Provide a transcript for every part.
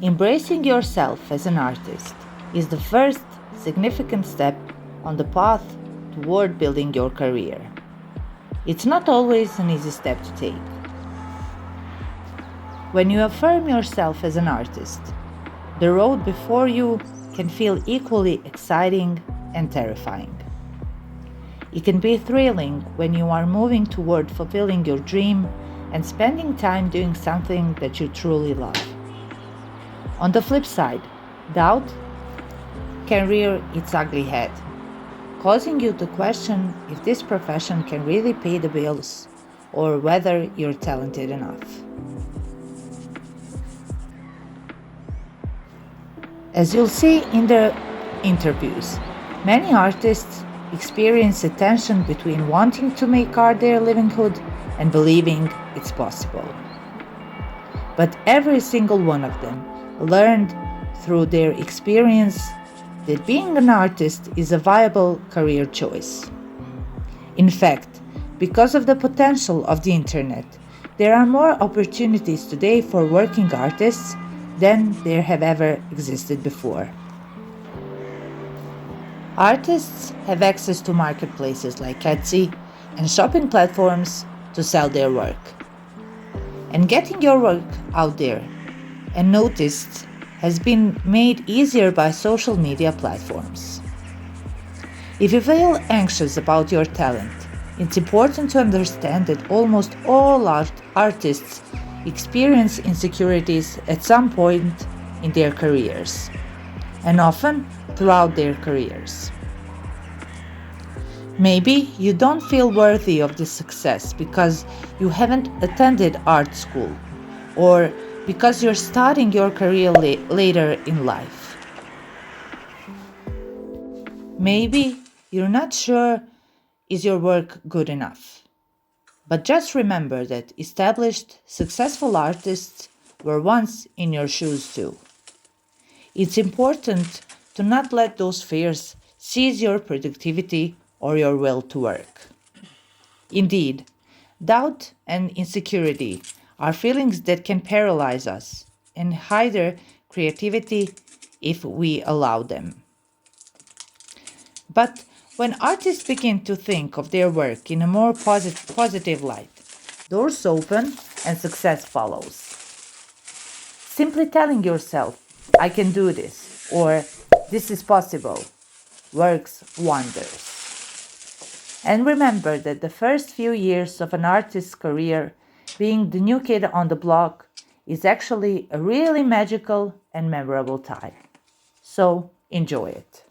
Embracing yourself as an artist is the first significant step on the path toward building your career. It's not always an easy step to take. When you affirm yourself as an artist, the road before you can feel equally exciting and terrifying. It can be thrilling when you are moving toward fulfilling your dream and spending time doing something that you truly love. On the flip side, doubt can rear its ugly head, causing you to question if this profession can really pay the bills or whether you're talented enough. As you'll see in the interviews, many artists experience a tension between wanting to make art their livelihood and believing it's possible. But every single one of them learned through their experience that being an artist is a viable career choice. In fact, because of the potential of the internet, there are more opportunities today for working artists than there have ever existed before. Artists have access to marketplaces like Etsy and shopping platforms to sell their work. And getting your work out there and noticed has been made easier by social media platforms. If you feel anxious about your talent, it's important to understand that almost all artists experience insecurities at some point in their careers, and often throughout their careers. Maybe you don't feel worthy of this success because you haven't attended art school, or because you're starting your career later in life. Maybe you're not sure is your work good enough. But just remember that established, successful artists were once in your shoes too. It's important to not let those fears seize your productivity or your will to work. Indeed, doubt and insecurity are feelings that can paralyze us and hinder creativity if we allow them. But when artists begin to think of their work in a more positive light, doors open and success follows. Simply telling yourself, I can do this, or this is possible, works wonders. And remember that the first few years of an artist's career, being the new kid on the block, is actually a really magical and memorable time. So enjoy it.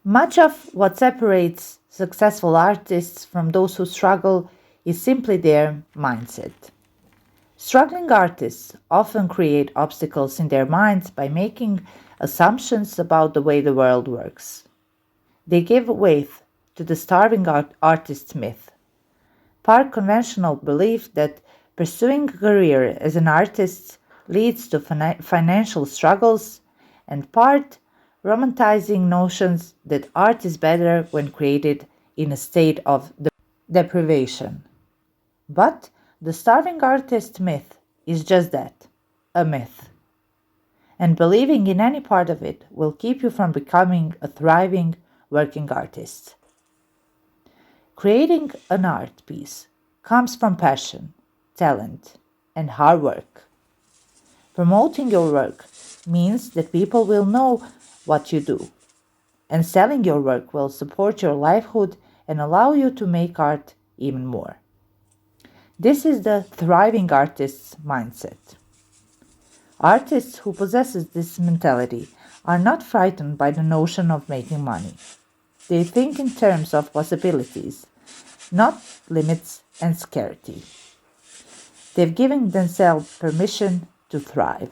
Much of what separates successful artists from those who struggle is simply their mindset. Struggling artists often create obstacles in their minds by making assumptions about the way the world works. They give weight to the starving artist myth, part conventional belief that pursuing a career as an artist leads to financial struggles, and part romanticizing notions that art is better when created in a state of deprivation. But the starving artist myth is just that, a myth. And believing in any part of it will keep you from becoming a thriving working artist. Creating an art piece comes from passion, talent, and hard work. Promoting your work means that people will know what you do, and selling your work will support your livelihood and allow you to make art even more. This is the thriving artist's mindset. Artists who possess this mentality are not frightened by the notion of making money. They think in terms of possibilities, not limits and scarcity. They've given themselves permission to thrive.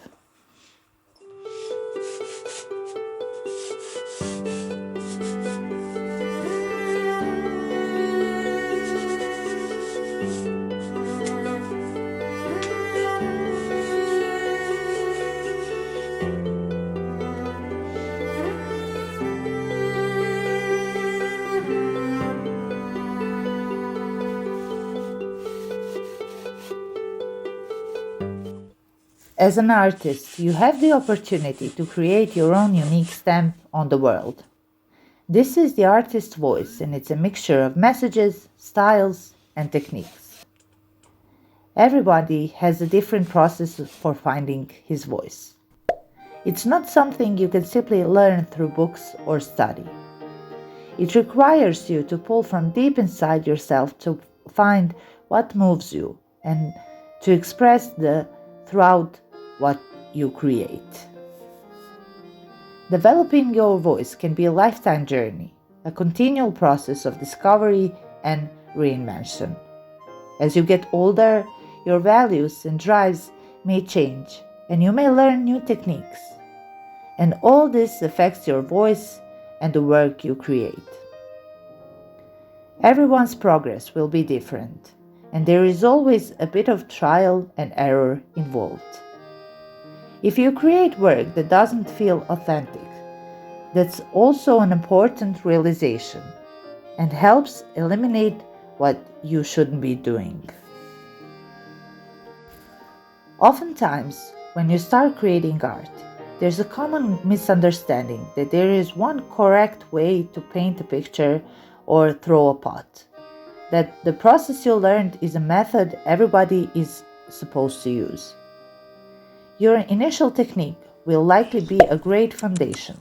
As an artist, you have the opportunity to create your own unique stamp on the world. This is the artist's voice, and it's a mixture of messages, styles, and techniques. Everybody has a different process for finding his voice. It's not something you can simply learn through books or study. It requires you to pull from deep inside yourself to find what moves you and to express throughout what you create. Developing your voice can be a lifetime journey, a continual process of discovery and reinvention. As you get older, your values and drives may change, and you may learn new techniques. And all this affects your voice and the work you create. Everyone's progress will be different, and there is always a bit of trial and error involved. If you create work that doesn't feel authentic, that's also an important realization and helps eliminate what you shouldn't be doing. Oftentimes, when you start creating art, there's a common misunderstanding that there is one correct way to paint a picture or throw a pot, that the process you learned is a method everybody is supposed to use. Your initial technique will likely be a great foundation,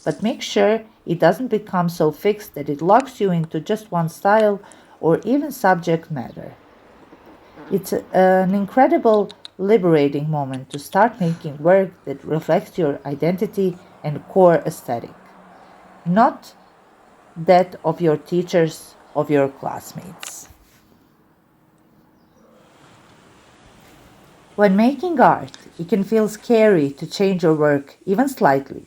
but make sure it doesn't become so fixed that it locks you into just one style or even subject matter. It's an incredible, liberating moment to start making work that reflects your identity and core aesthetic, not that of your teachers, of your classmates. When making art, it can feel scary to change your work even slightly,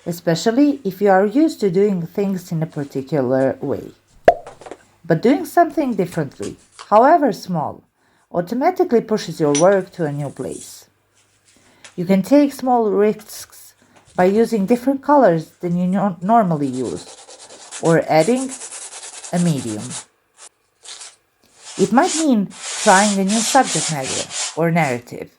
especially if you are used to doing things in a particular way. But doing something differently, however small, automatically pushes your work to a new place. You can take small risks by using different colors than you normally use, or adding a medium. It might mean trying a new subject matter or narrative.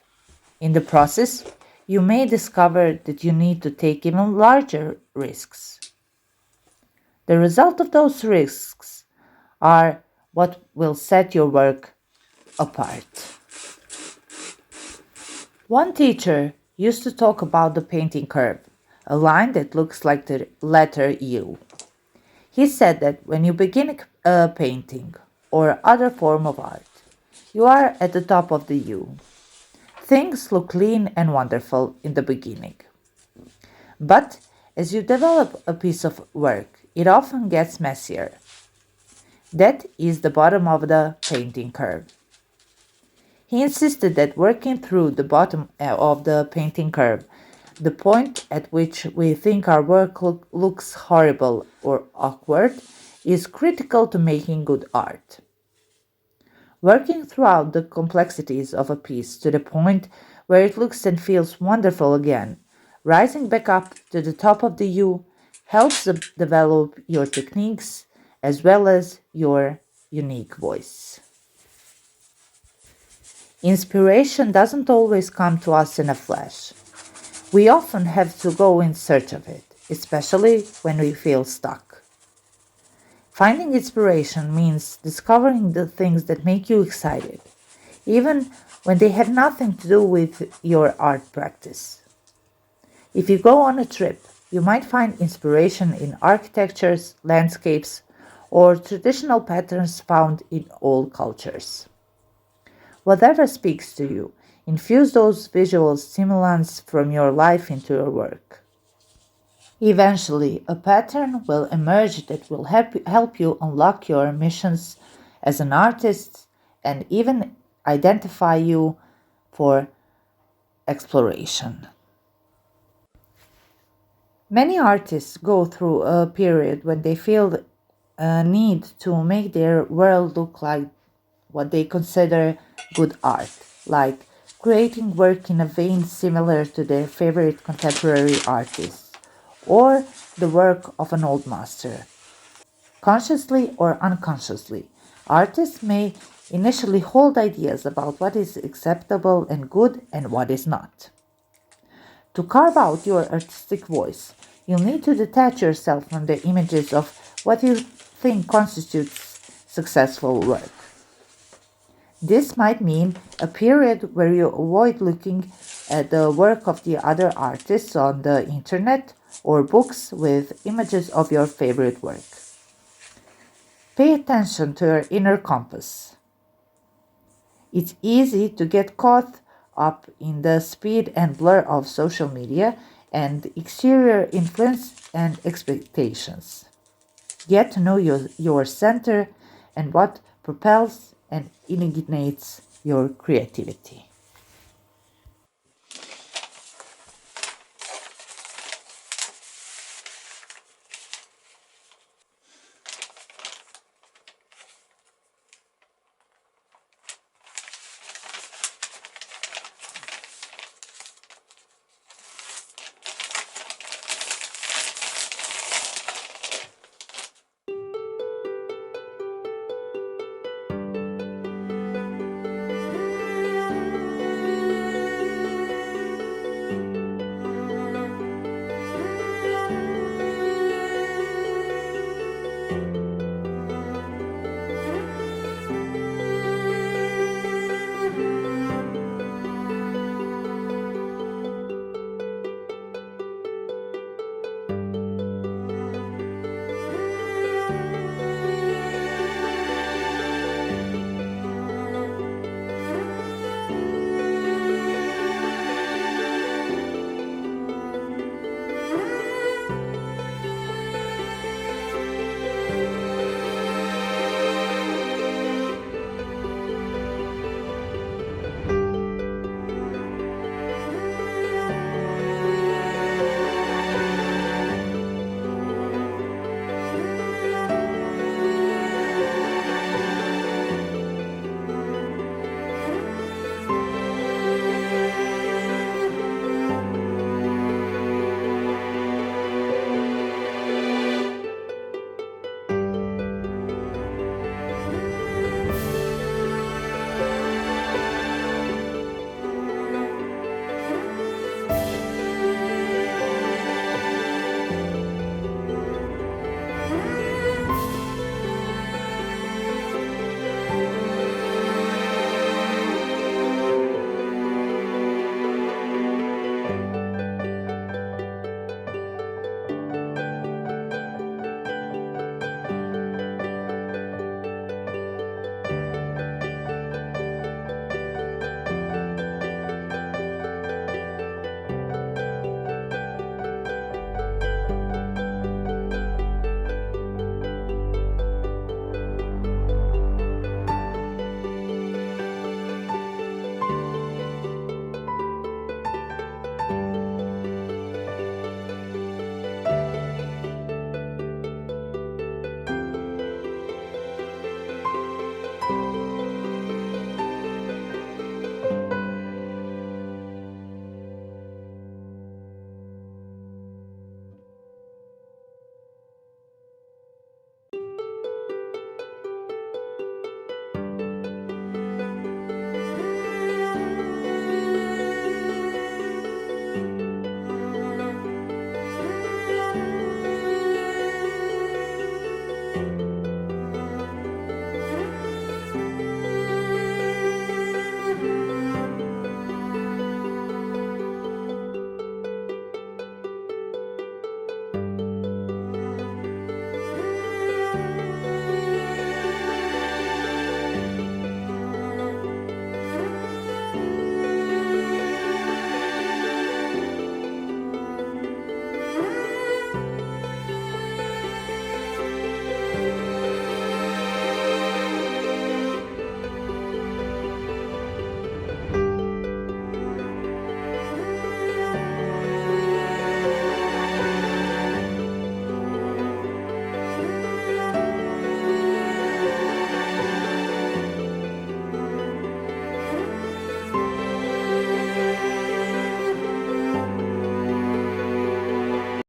In the process, you may discover that you need to take even larger risks. The result of those risks are what will set your work apart. One teacher used to talk about the painting curve, a line that looks like the letter U. He said that when you begin a painting or other form of art, You are at the top of the U. Things look clean and wonderful in the beginning. But as you develop a piece of work, it often gets messier. That is the bottom of the painting curve. He insisted that working through the bottom of the painting curve, the point at which we think our work looks horrible or awkward, is critical to making good art. Working throughout the complexities of a piece to the point where it looks and feels wonderful again, rising back up to the top of the U, helps develop your techniques as well as your unique voice. Inspiration doesn't always come to us in a flash. We often have to go in search of it, especially when we feel stuck. Finding inspiration means discovering the things that make you excited, even when they have nothing to do with your art practice. If you go on a trip, you might find inspiration in architectures, landscapes, or traditional patterns found in all cultures. Whatever speaks to you, infuse those visual stimulants from your life into your work. Eventually, a pattern will emerge that will help you unlock your missions as an artist and even identify you for exploration. Many artists go through a period when they feel a need to make their world look like what they consider good art, like creating work in a vein similar to their favorite contemporary artists or the work of an old master. Consciously or unconsciously, artists may initially hold ideas about what is acceptable and good and what is not. To carve out your artistic voice, you'll need to detach yourself from the images of what you think constitutes successful work. This might mean a period where you avoid looking at the work of the other artists on the internet or books with images of your favorite work. Pay attention to your inner compass. It's easy to get caught up in the speed and blur of social media and exterior influence and expectations. Get to know your center and what propels and ignites your creativity.